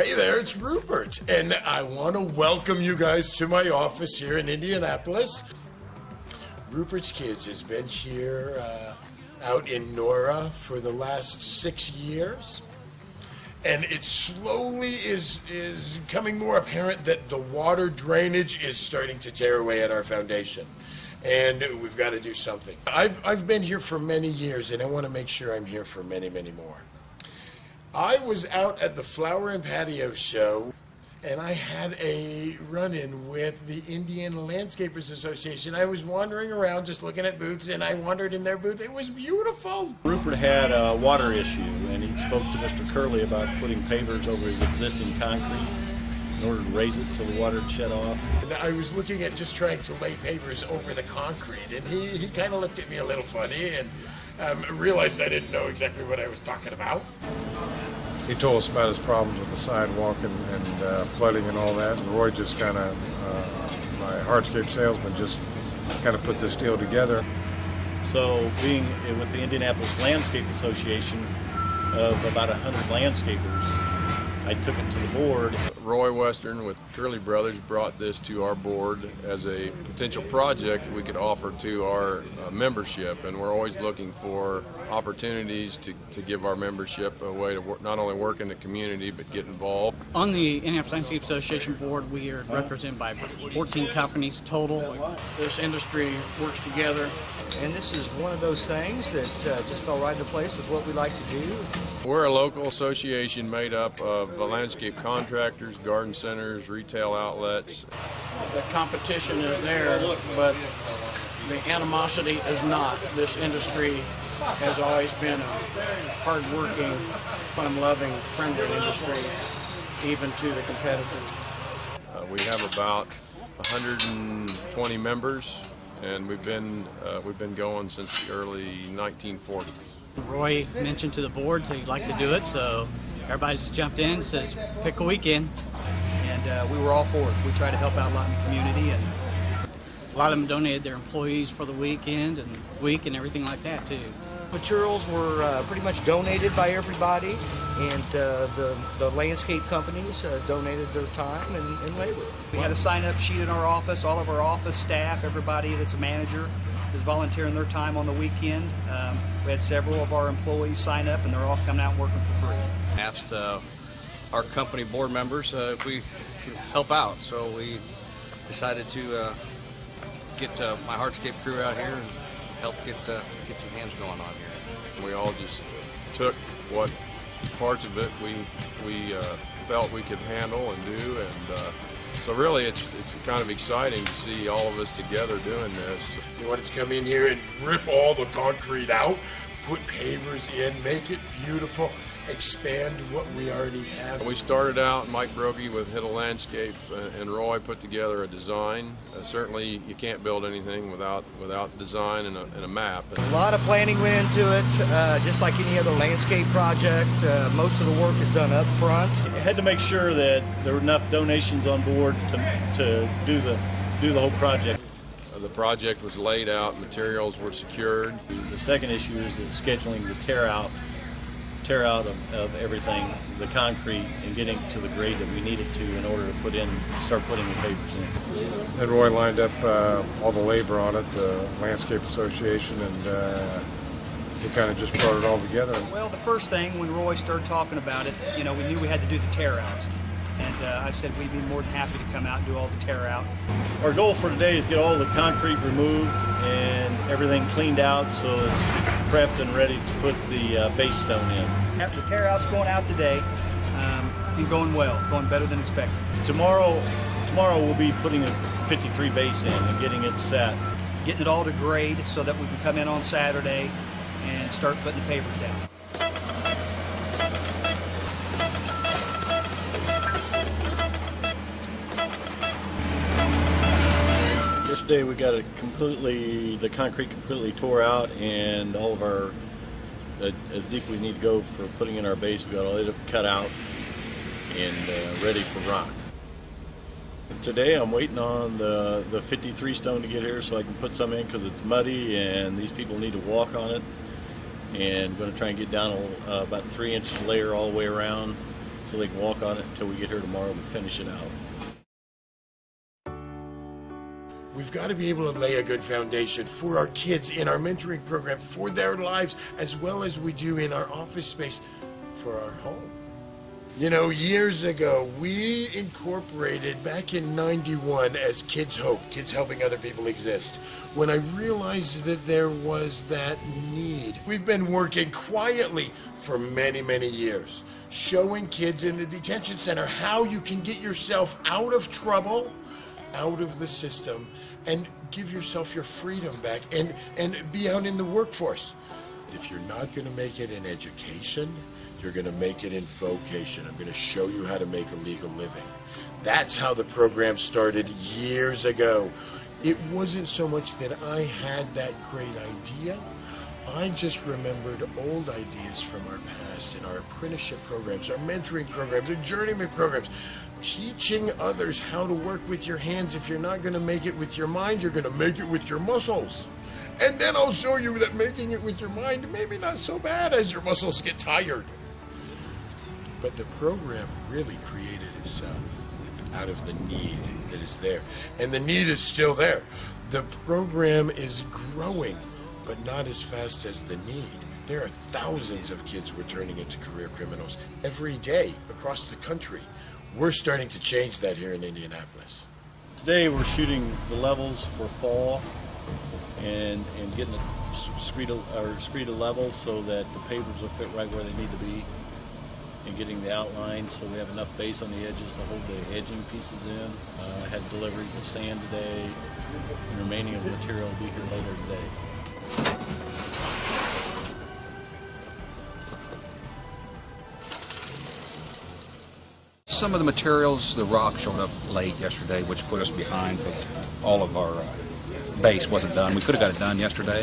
Hey there, it's Rupert, and I want to welcome you guys to my office here in Indianapolis. Rupert's Kids has been here out in Nora for the last 6 years, and it slowly is becoming more apparent that the water drainage is starting to tear away at our foundation, and we've got to do something. I've been here for many years, and I want to make sure I'm here for many, many more. I was out at the Flower and Patio show, and I had a run-in with the Indian Landscapers Association. I was wandering around just looking at booths, and I wandered in their booth. It was beautiful. Rupert had a water issue, and he spoke to Mr. Curley about putting pavers over his existing concrete in order to raise it so the water would shed off. And I was looking at just trying to lay pavers over the concrete, and he kind of looked at me a little funny and realized I didn't know exactly what I was talking about. He told us about his problems with the sidewalk and flooding and all that, and Roy just kind of, my hardscape salesman, just kind of put this deal together. So being with the Indianapolis Landscape Association of about 100 landscapers, I took it to the board. Roy Western with Curley Brothers brought this to our board as a potential project that we could offer to our membership, and we're always looking for opportunities to give our membership a way to work, not only work in the community but get involved. On the Indianapolis Landscape Association board, we are represented by 14 companies total. This industry works together. And this is one of those things that just fell right into place with what we like to do. We're a local association made up of landscape contractors, garden centers, retail outlets. The competition is there, but the animosity is not. This industry has always been a hard-working, fun-loving, friendly industry, even to the competitors. We have about 120 members, and we've been going since the early 1940s. Roy mentioned to the board that he'd like to do it, so everybody's jumped in and says, pick a weekend. And we were all for it. We try to help out a lot in the community. And a lot of them donated their employees for the weekend and week and everything like that, too. Materials were pretty much donated by everybody, and the landscape companies donated their time and labor. We had a sign-up sheet in our office. All of our office staff, everybody that's a manager, is volunteering their time on the weekend. We had several of our employees sign up, and they're all coming out and working for free. Asked our company board members if we could help out, so we decided to get my hardscape crew out here and help get some hands going on here. We all just took what parts of it we felt we could handle and do, and so really it's kind of exciting to see all of us together doing this. You want to come in here and rip all the concrete out, put pavers in, make it beautiful, expand what we already have. We started out, Mike Brokey with Hiddle Landscape, and Roy put together a design. Certainly you can't build anything without design and a map. A lot of planning went into it, just like any other landscape project. Most of the work is done up front. I had to make sure that there were enough donations on board to do the whole project. The project was laid out, materials were secured. The second issue is the scheduling the tear out of everything, the concrete, and getting to the grade that we needed to in order to start putting the pavers in. And Roy lined up all the labor on it, the Landscape Association, and he kind of just brought it all together. Well, the first thing when Roy started talking about it, we knew we had to do the tear out. And I said we'd be more than happy to come out and do all the tear out. Our goal for today is get all the concrete removed and everything cleaned out so it's prepped and ready to put the base stone in. The tear out's going out today and going well, going better than expected. Tomorrow we'll be putting a 53 base in and getting it set. Getting it all to grade so that we can come in on Saturday and start putting the pavers down. Yesterday we got the concrete completely tore out, and all of our, as deep we need to go for putting in our base, we got all it cut out and ready for rock. Today I'm waiting on the 53 stone to get here so I can put some in because it's muddy and these people need to walk on it. And I'm going to try and get down about 3-inch layer all the way around so they can walk on it until we get here tomorrow and finish it out. We've got to be able to lay a good foundation for our kids in our mentoring program, for their lives, as well as we do in our office space for our home. You know, years ago, we incorporated back in '91 as Kids Hope, Kids Helping Other People Exist, when I realized that there was that need. We've been working quietly for many, many years, showing kids in the detention center how you can get yourself out of trouble, out of the system, and give yourself your freedom back and be out in the workforce. If you're not going to make it in education, you're going to make it in vocation. I'm going to show you how to make a legal living. That's how the program started years ago. It wasn't so much that I had that great idea. I just remembered old ideas from our past in our apprenticeship programs, our mentoring programs, our journeyman programs, teaching others how to work with your hands. If you're not going to make it with your mind, you're going to make it with your muscles. And then I'll show you that making it with your mind maybe not so bad as your muscles get tired. But the program really created itself out of the need that is there. And the need is still there. The program is growing, but not as fast as the need. There are thousands of kids we're turning into career criminals every day across the country. We're starting to change that here in Indianapolis. Today we're shooting the levels for fall and getting the screed level so that the pavers will fit right where they need to be, and getting the outlines so we have enough base on the edges to hold the edging pieces in. I had deliveries of sand today, and the remaining of the material will be here later today. Some of the materials, the rock showed up late yesterday, which put us behind, but all of our base wasn't done. We could have got it done yesterday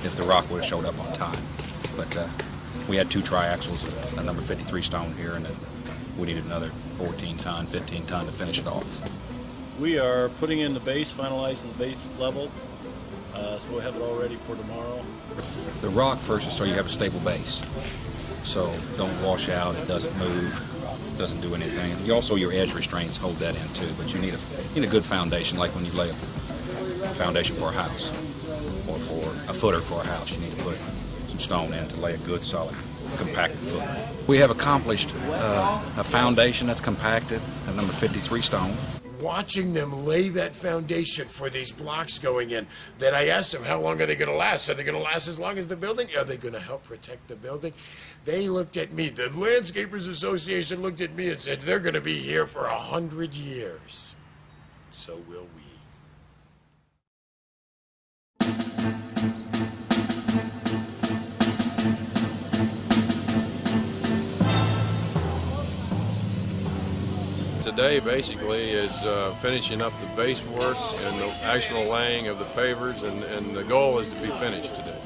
if the rock would have showed up on time. But we had 2 triaxles of a number 53 stone here, and then we needed another 14 ton, 15 ton to finish it off. We are putting in the base, finalizing the base level, so we'll have it all ready for tomorrow. The rock first is so you have a stable base. So don't wash out, it doesn't move, doesn't do anything. You also, your edge restraints hold that in too, but you need a good foundation, like when you lay a foundation for a house or for a footer for a house. You need to put some stone in to lay a good, solid, compacted footer. We have accomplished a foundation that's compacted at number 53 stone. Watching them lay that foundation for these blocks going in, that I asked them, how long are they going to last? Are they going to last as long as the building? Are they going to help protect the building? They looked at me, the Landscapers Association looked at me and said, they're going to be here for 100 years. So will we. Today basically is finishing up the base work and the actual laying of the pavers, and the goal is to be finished today.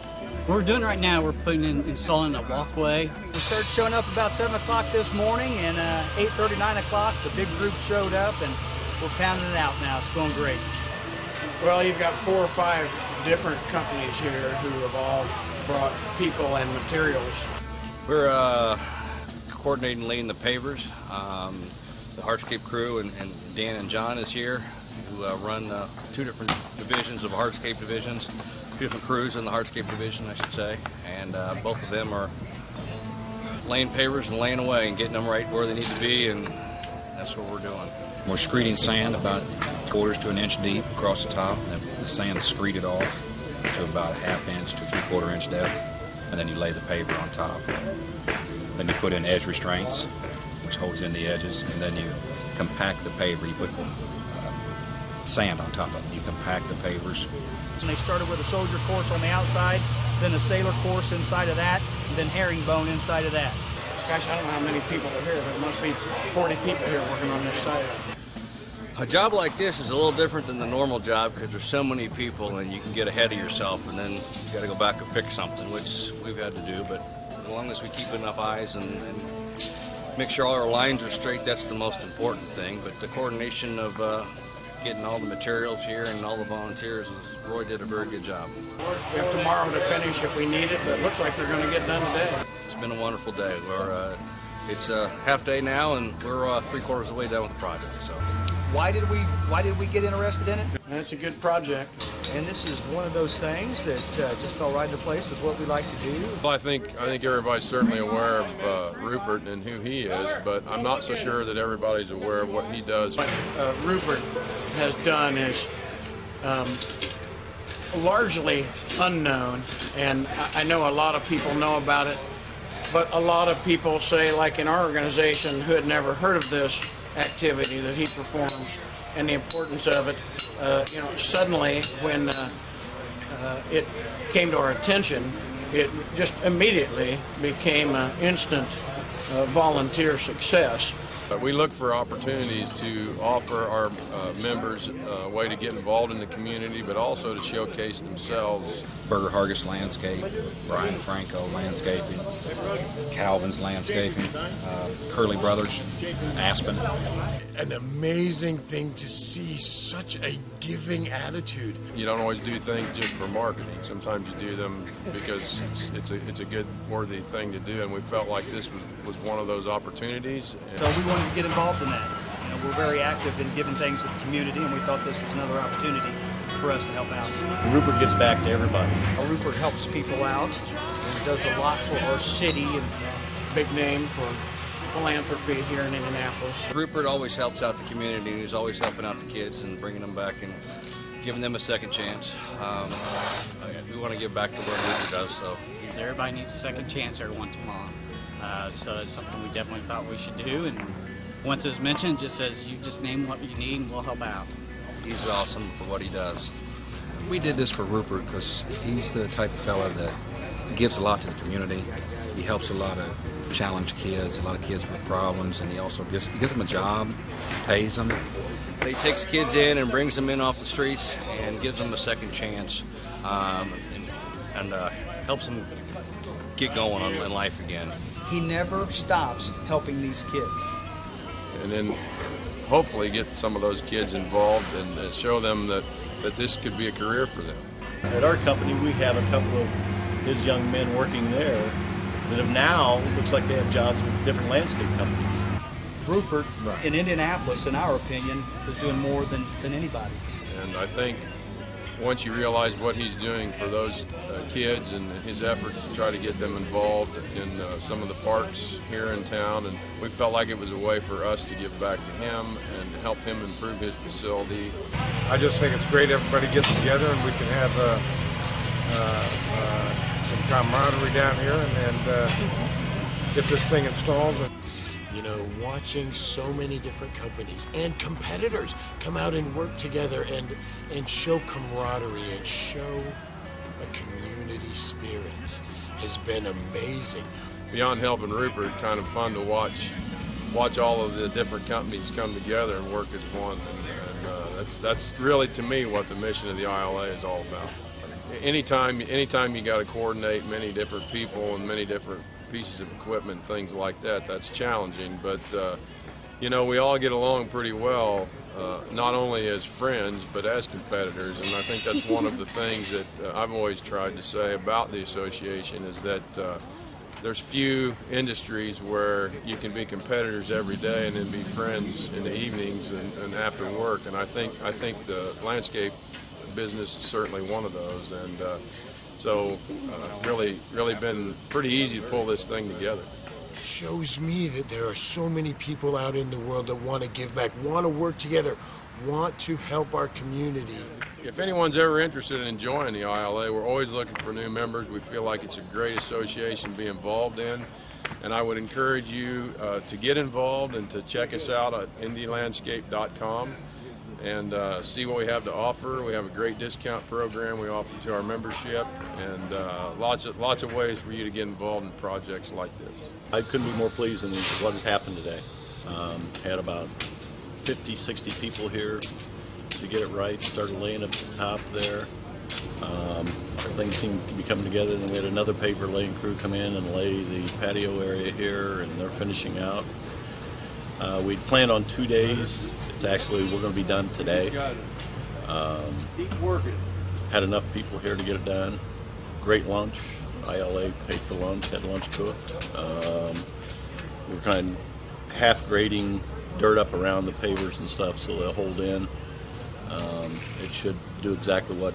What we're doing right now, we're installing a walkway. We started showing up about 7 o'clock this morning, and 8:30, 9 o'clock, the big group showed up, and we're pounding it out now. It's going great. Well, you've got 4 or 5 different companies here who have all brought people and materials. We're coordinating laying the pavers. The hardscape crew and Dan and John is here, who run 2 different divisions of hardscape divisions, 2 different crews in the hardscape division, I should say, and both of them are laying pavers and laying away and getting them right where they need to be, and that's what we're doing. We're screeding sand about 1/4 to 1 inch deep across the top, and the sand's screeded off to about 1/2 inch to 3/4 inch depth, and then you lay the paver on top. Then you put in edge restraints, which holds in the edges, and then you compact the paver. You put sand on top of it. You compact the pavers. And they started with a soldier course on the outside, then a sailor course inside of that, and then herringbone inside of that. Gosh, I don't know how many people are here, but there must be 40 people here working on this site. A job like this is a little different than the normal job because there's so many people and you can get ahead of yourself, and then you got to go back and fix something, which we've had to do. But as long as we keep enough eyes and make sure all our lines are straight, that's the most important thing. But the coordination of getting all the materials here and all the volunteers, Roy did a very good job. We have tomorrow to finish if we need it, but it looks like we're going to get done today. It's been a wonderful day. it's a half day now, and we're 3/4 of the way done with the project. So, Why did we get interested in it? It's a good project. And this is one of those things that just fell right into place with what we like to do. Well, I think everybody's certainly aware of Rupert and who he is, but I'm not so sure that everybody's aware of what he does. What Rupert has done is largely unknown, and I know a lot of people know about it, but a lot of people say, like in our organization, who had never heard of this activity that he performs and the importance of it. Suddenly when it came to our attention, it just immediately became an instant volunteer success. We look for opportunities to offer our members a way to get involved in the community, but also to showcase themselves. Burger Hargis Landscape, Brian Franco Landscaping, Calvin's Landscaping, Curly Brothers, Aspen. An amazing thing to see, such a giving attitude. You don't always do things just for marketing. Sometimes you do them because it's a good, worthy thing to do, and we felt like this was one of those opportunities. So we wanted to get involved in that. We're very active in giving things to the community, and we thought this was another opportunity for us to help out. Rupert gives back to everybody. Rupert helps people out and does a lot for our city. And big name for philanthropy here in Indianapolis. Rupert always helps out the community. He's always helping out the kids and bringing them back and giving them a second chance. We want to give back to what Rupert does. So Everybody needs a second chance every once in a while. So it's something we definitely thought we should do. And once it was mentioned, just says you just name what you need and we'll help out. he's awesome for what he does. We did this for Rupert because he's the type of fella that gives a lot to the community. He helps a lot of challenged kids, a lot of kids with problems, and he also gives them a job, pays them. He takes kids in and brings them in off the streets and gives them a second chance, and helps them get going in life again. He never stops helping these kids. And then hopefully get some of those kids involved and show them that this could be a career for them. At our company, we have a couple of his young men working there that have now, looks like they have jobs with different landscape companies. Rupert, in Indianapolis, in our opinion, is doing more than anybody. And I think once you realize what he's doing for those kids and his efforts to try to get them involved in some of the parks here in town, and we felt like it was a way for us to give back to him and help him improve his facility. I just think it's great everybody gets together and we can have some camaraderie down here and get this thing installed. You know, watching so many different companies and competitors come out and work together and show camaraderie and show a community spirit has been amazing. Beyond helping Rupert, kind of fun to watch all of the different companies come together and work as one. And that's really, to me, what the mission of the ILA is all about. Anytime you got to coordinate many different people and many different pieces of equipment, things like that, that's challenging. But you know, we all get along pretty well, not only as friends but as competitors. And I think that's one of the things that I've always tried to say about the association is that there's few industries where you can be competitors every day and then be friends in the evenings and after work. And I think the landscape business is certainly one of those, and so really been pretty easy to pull this thing together. Shows me that there are so many people out in the world that want to give back, want to work together, want to help our community. If anyone's ever interested in joining the ILA, we're always looking for new members. We feel like it's a great association to be involved in, and I would encourage you to get involved and to check us out at indielandscape.com and see what we have to offer. We have a great discount program we offer to our membership, and lots of ways for you to get involved in projects like this. I couldn't be more pleased than what has happened today. Had about 50, 60 people here to get it right, started laying up the top there. Everything seemed to be coming together. Then we had another paper laying crew come in and lay the patio area here, and they're finishing out. We planned on 2 days. Actually, we're going to be done today. Had enough people here to get it done. Great lunch. ILA paid for lunch, had lunch cooked. we're kind of half grading dirt up around the pavers and stuff so they'll hold in. It should do exactly what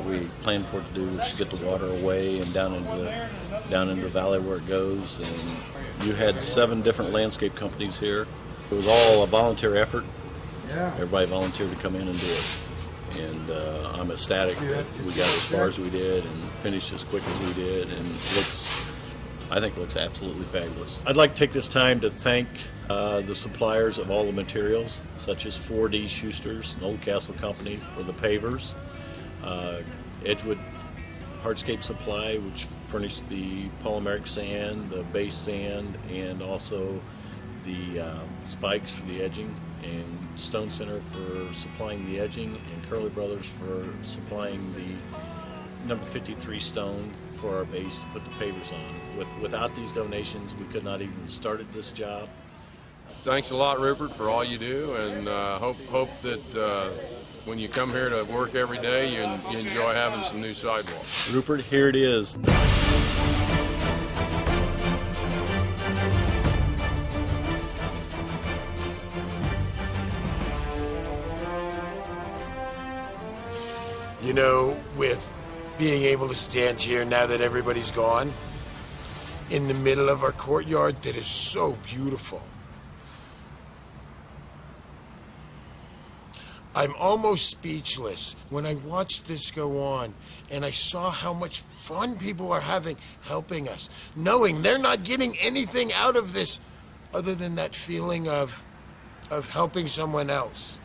we planned for it to do, which is get the water away and down into the valley where it goes. And you had 7 different landscape companies here. It was all a volunteer effort. Everybody volunteered to come in and do it. And I'm ecstatic that we got as far as we did and finished as quick as we did, and I think it looks absolutely fabulous. I'd like to take this time to thank the suppliers of all the materials, such as 4D Schuster's, an Old Castle company, for the pavers, Edgewood Hardscape Supply, which furnished the polymeric sand, the base sand, and also the spikes for the edging, and Stone Center for supplying the edging, and Curly Brothers for supplying the number 53 stone for our base to put the pavers on. Without these donations, we could not even started this job. Thanks a lot, Rupert, for all you do, and hope that when you come here to work every day, you enjoy having some new sidewalks. Rupert, here it is. You know, with being able to stand here now that everybody's gone, in the middle of our courtyard that is so beautiful, I'm almost speechless when I watched this go on and I saw how much fun people are having helping us, knowing they're not getting anything out of this other than that feeling of helping someone else.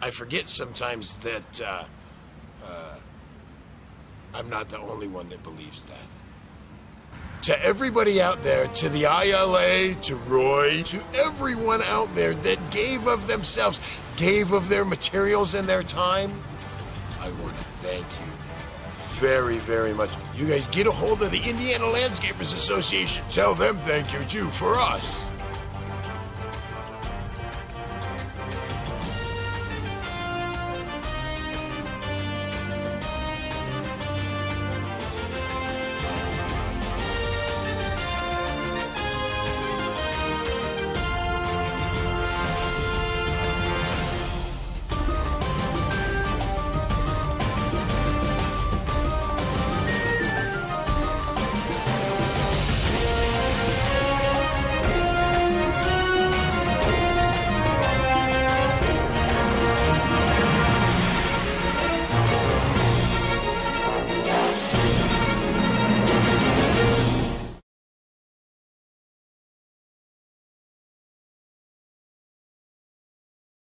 I forget sometimes that I'm not the only one that believes that. To everybody out there, to the ILA, to Roy, to everyone out there that gave of themselves, gave of their materials and their time, I want to thank you very, very much. You guys get a hold of the Indiana Landscapers Association. Tell them thank you too for us.